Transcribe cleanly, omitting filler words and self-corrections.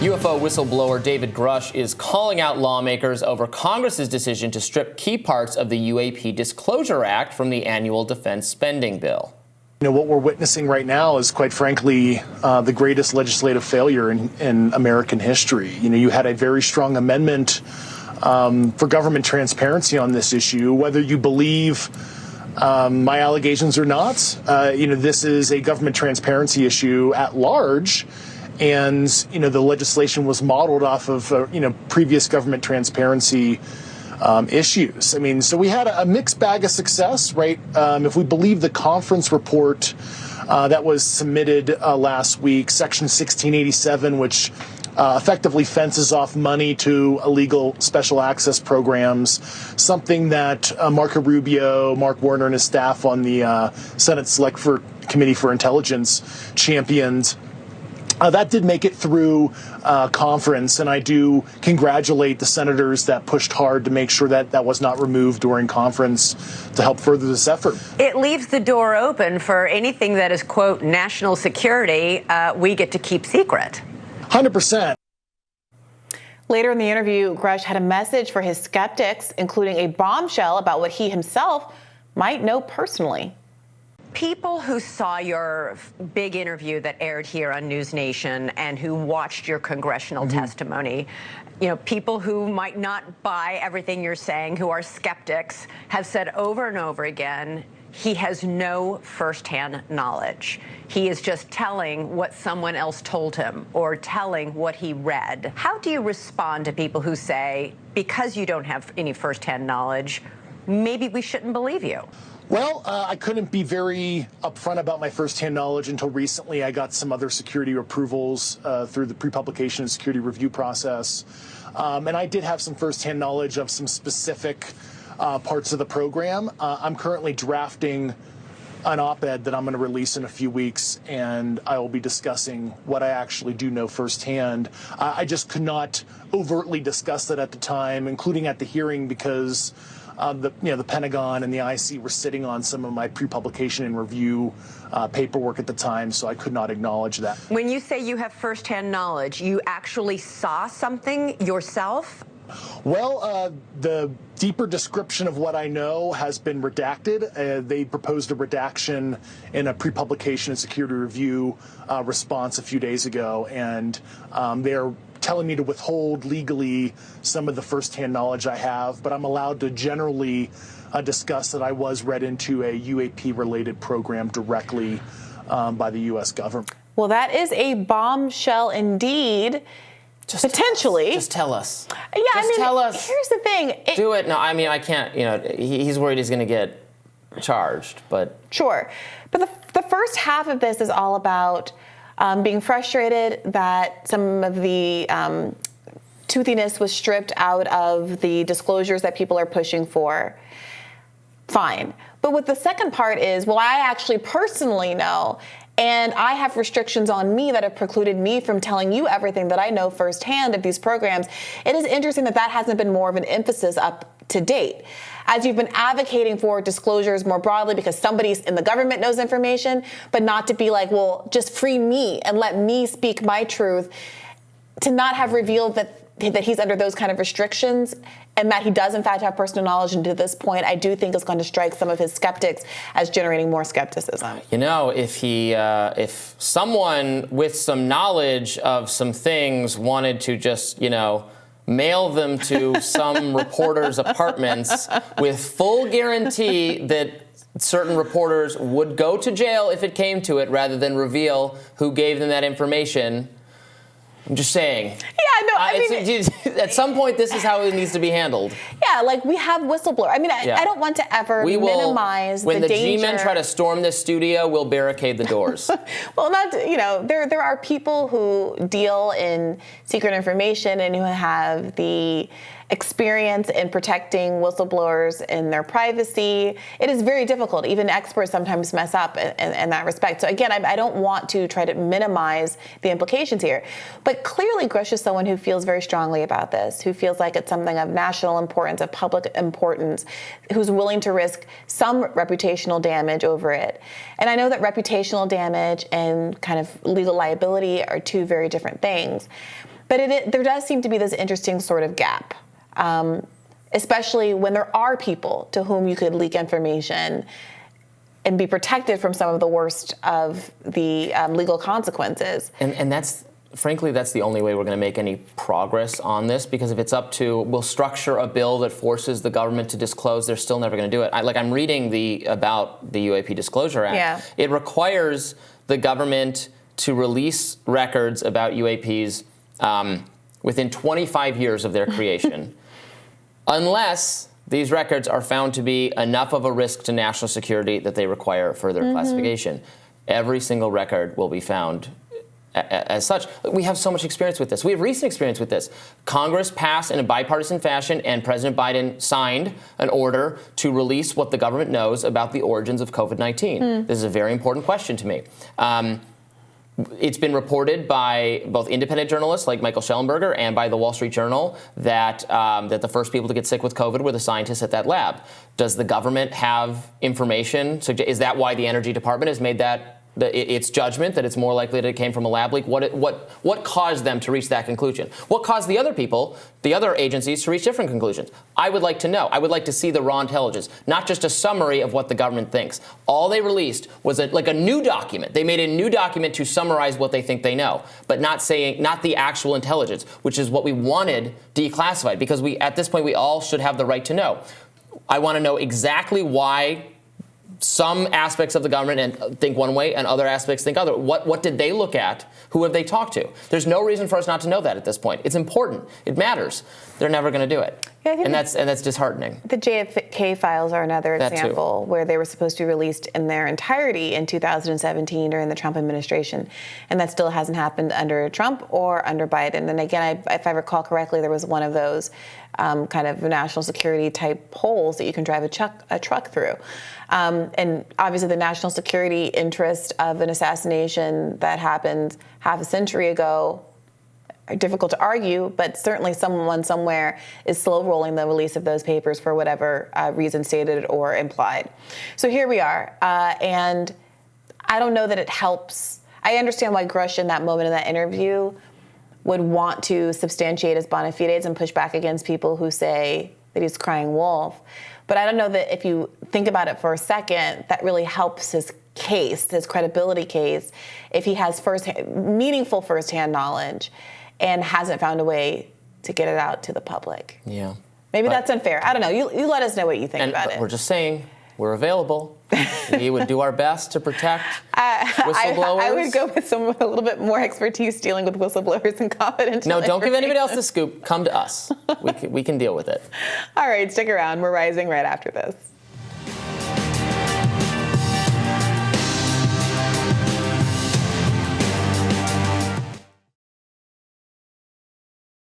UFO whistleblower David Grusch is calling out lawmakers over Congress's decision to strip key parts of the UAP Disclosure Act from the annual defense spending bill. You know, what we're witnessing right now is, quite frankly, the greatest legislative failure in American history. You know, you had a very strong amendment for government transparency on this issue, whether you believe my allegations or not. You know, this is a government transparency issue at large. And, you know, the legislation was modeled off of, you know, previous government transparency issues. I mean, so we had a mixed bag of success, right? If we believe the conference report that was submitted last week, Section 1687, which effectively fences off money to illegal special access programs, something that Marco Rubio, Mark Warner, and his staff on the Senate Select Committee for Intelligence championed. That did make it through conference, and I do congratulate the senators that pushed hard to make sure that that was not removed during conference to help further this effort. It leaves the door open for anything that is, quote, national security we get to keep secret. 100%. Later in the interview, Grusch had a message for his skeptics, including a bombshell about what he himself might know personally. People who saw your big interview that aired here on News Nation and who watched your congressional testimony, you know, people who might not buy everything you're saying, who are skeptics, have said over and over again, he has no firsthand knowledge. He is just telling what someone else told him or telling what he read. How do you respond to people who say, because you don't have any firsthand knowledge, maybe we shouldn't believe you? Well, I couldn't be very upfront about my firsthand knowledge until recently. I got some other security approvals through the pre-publication and security review process. And I did have some firsthand knowledge of some specific parts of the program. I'm currently drafting an op-ed that I'm going to release in a few weeks, and I will be discussing what I actually do know firsthand. I just could not overtly discuss that at the time, including at the hearing, because the Pentagon and the IC were sitting on some of my pre-publication and review paperwork at the time, so I could not acknowledge that. When you say you have firsthand knowledge, you actually saw something yourself? Well, the deeper description of what I know has been redacted. They proposed a redaction in a pre-publication and security review response a few days ago, and they're telling me to withhold legally some of the firsthand knowledge I have, but I'm allowed to generally discuss that I was read into a UAP-related program directly by the U.S. government. Well, that is a bombshell indeed. Potentially. Just tell us. Yeah, Just tell us. Here's the thing. Do it. No, I mean, I can't, you know, he's worried he's going to get charged, but. Sure. But the first half of this is all about being frustrated that some of the toothiness was stripped out of the disclosures that people are pushing for. Fine. But what the second part is, well, I actually personally know, and I have restrictions on me that have precluded me from telling you everything that I know firsthand of these programs. It is interesting that that hasn't been more of an emphasis up to date. As you've been advocating for disclosures more broadly because somebody in the government knows information, but not to be like, well, just free me and let me speak my truth, to not have revealed that he's under those kind of restrictions and that he does in fact have personal knowledge. And to this point, I do think it's going to strike some of his skeptics as generating more skepticism. You know, if someone with some knowledge of some things wanted to just, you know, mail them to some reporter's apartments with full guarantee that certain reporters would go to jail if it came to it rather than reveal who gave them that information. I'm just saying. Yeah, no, I mean, at some point, this is how it needs to be handled. Yeah, like we have whistleblower. I mean, I don't want to ever minimize the danger. When the G-men try to storm this studio, we'll barricade the doors. Well, there are people who deal in secret information and who have the experience in protecting whistleblowers in their privacy. It is very difficult. Even experts sometimes mess up in that respect. So again, I don't want to try to minimize the implications here. But clearly Grusch is someone who feels very strongly about this, who feels like it's something of national importance, of public importance, who's willing to risk some reputational damage over it. And I know that reputational damage and kind of legal liability are two very different things. But there does seem to be this interesting sort of gap, especially when there are people to whom you could leak information and be protected from some of the worst of the legal consequences. And that's, frankly, that's the only way we're going to make any progress on this, because if it's up to, we'll structure a bill that forces the government to disclose, they're still never going to do it. I'm reading about the UAP Disclosure Act. Yeah. It requires the government to release records about UAPs within 25 years of their creation, unless these records are found to be enough of a risk to national security that they require further classification. Every single record will be found as such. We have so much experience with this. We have recent experience with this. Congress passed in a bipartisan fashion, and President Biden signed an order to release what the government knows about the origins of COVID-19. This is a very important question to me. It's been reported by both independent journalists like Michael Schellenberger and by the Wall Street Journal that that the first people to get sick with COVID were the scientists at that lab. Does the government have information? Is that why the Energy Department has made that its judgment that it's more likely that it came from a lab leak? What caused them to reach that conclusion? What caused the other people, the other agencies, to reach different conclusions? I would like to know. I would like to see the raw intelligence, not just a summary of what the government thinks. All they released was a new document. They made a new document to summarize what they think they know, but not the actual intelligence, which is what we wanted declassified, because at this point we all should have the right to know. I want to know exactly why some aspects of the government think one way and other aspects think other. What did they look at? Who have they talked to? There's no reason for us not to know that at this point. It's important. It matters. They're never going to do it. Yeah, and that's disheartening. The JFK files are another example where they were supposed to be released in their entirety in 2017 during the Trump administration, and that still hasn't happened under Trump or under Biden. And again, if I recall correctly, there was one of those kind of national security type holes that you can drive a truck through. And obviously the national security interest of an assassination that happened half a century ago are difficult to argue, but certainly someone somewhere is slow rolling the release of those papers for whatever reason stated or implied. So here we are. And I don't know that it helps. I understand why Grusch in that moment in that interview would want to substantiate his bona fides and push back against people who say that he's crying wolf. But I don't know that if you think about it for a second, that really helps his case, his credibility case, if he has meaningful firsthand knowledge and hasn't found a way to get it out to the public. Yeah. Maybe that's unfair. I don't know. You let us know what you think about it. We're just saying, we're available. We would do our best to protect whistleblowers. I would go with someone with a little bit more expertise dealing with whistleblowers and confidential No, don't give anybody else the scoop. Come to us. We can deal with it. All right, stick around. We're rising right after this.